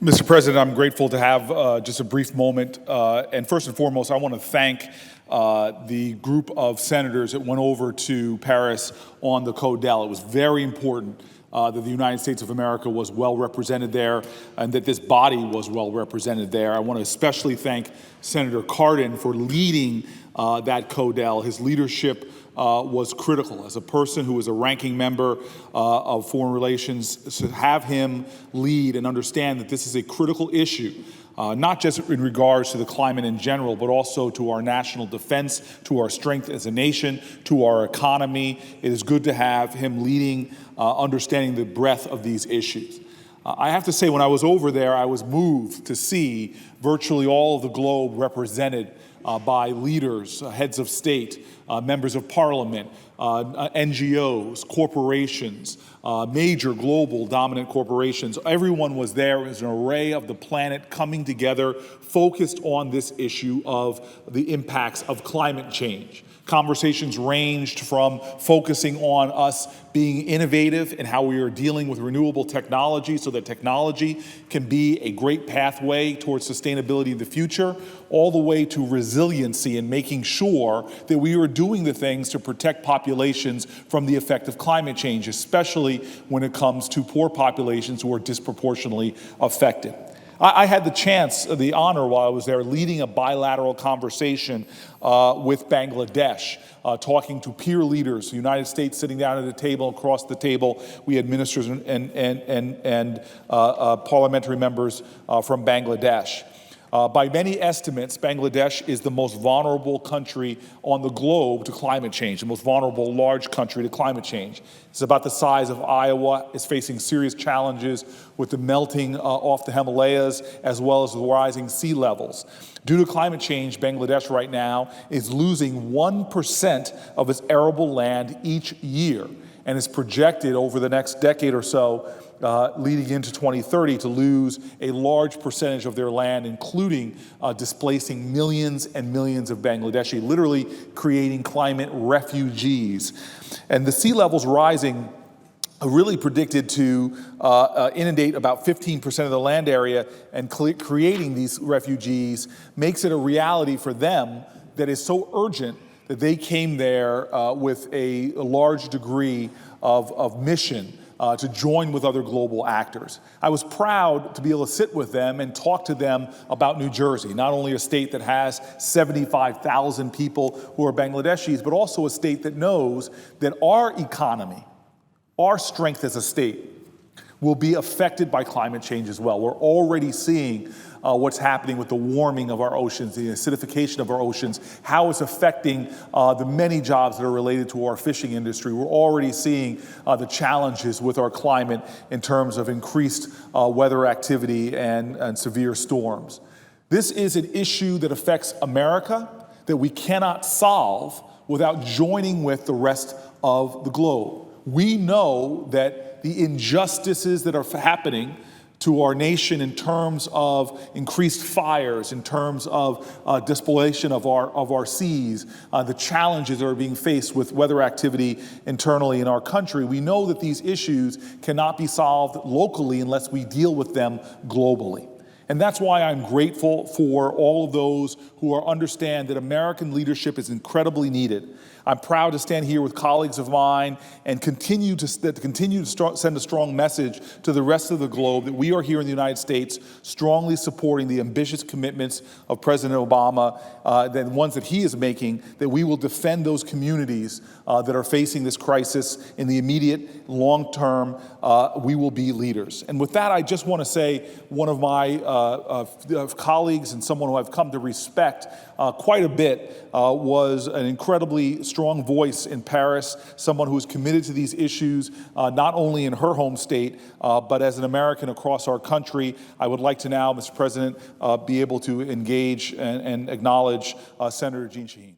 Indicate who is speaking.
Speaker 1: Mr. President, I'm grateful to have just a brief moment. And first and foremost, I want to thank the group of senators that went over to Paris on the Codel. It was very important that the United States of America was well represented there and that this body was well represented there. I want to especially thank Senator Cardin for leading that Codel. His leadership was critical. As a person who was a ranking member of Foreign Relations, to have him lead and understand that this is a critical issue, not just in regards to the climate in general, but also to our national defense, to our strength as a nation, to our economy. It is good to have him leading, understanding the breadth of these issues. I have to say, when I was over there, I was moved to see virtually all of the globe represented by leaders, heads of state, members of parliament, NGOs, corporations, major global dominant corporations. Everyone was there as an array of the planet coming together, focused on this issue of the impacts of climate change. Conversations ranged from focusing on us being innovative in how we are dealing with renewable technology so that technology can be a great pathway towards sustainability in the future, all the way to resiliency and making sure that we are doing the things to protect populations from the effect of climate change, especially when it comes to poor populations who are disproportionately affected. I had the chance, the honor while I was there, leading a bilateral conversation with Bangladesh, talking to peer leaders, the United States sitting down at a table, across the table, we had ministers and parliamentary members from Bangladesh. By many estimates, Bangladesh is the most vulnerable country on the globe to climate change, the most vulnerable large country to climate change. It's about the size of Iowa. It's facing serious challenges with the melting off the Himalayas, as well as the rising sea levels. Due to climate change, Bangladesh right now is losing 1% of its arable land each year, and is projected over the next decade or so, leading into 2030, to lose a large percentage of their land, including displacing millions and millions of Bangladeshi, literally creating climate refugees. And the sea levels rising are really predicted to inundate about 15% of the land area, and creating these refugees makes it a reality for them that is so urgent that they came there with a large degree of mission to join with other global actors. I was proud to be able to sit with them and talk to them about New Jersey, not only a state that has 75,000 people who are Bangladeshis, but also a state that knows that our economy, our strength as a state, will be affected by climate change as well. We're already seeing what's happening with the warming of our oceans, the acidification of our oceans, how it's affecting the many jobs that are related to our fishing industry. We're already seeing the challenges with our climate in terms of increased weather activity and severe storms. This is an issue that affects America that we cannot solve without joining with the rest of the globe. We know that the injustices that are happening to our nation in terms of increased fires, in terms of displacement of our seas, the challenges that are being faced with weather activity internally in our country, we know that these issues cannot be solved locally unless we deal with them globally. And that's why I'm grateful for all of those who understand that American leadership is incredibly needed. I'm proud to stand here with colleagues of mine and continue to send a strong message to the rest of the globe that we are here in the United States strongly supporting the ambitious commitments of President Obama, the ones that he is making, that we will defend those communities that are facing this crisis in the immediate, long term. We will be leaders. And with that, I just want to say one of my colleagues and someone who I've come to respect quite a bit was an incredibly strong voice in Paris, someone who is committed to these issues, not only in her home state, but as an American across our country. I would like to now, Mr. President, be able to engage and acknowledge Senator Jeanne Shaheen.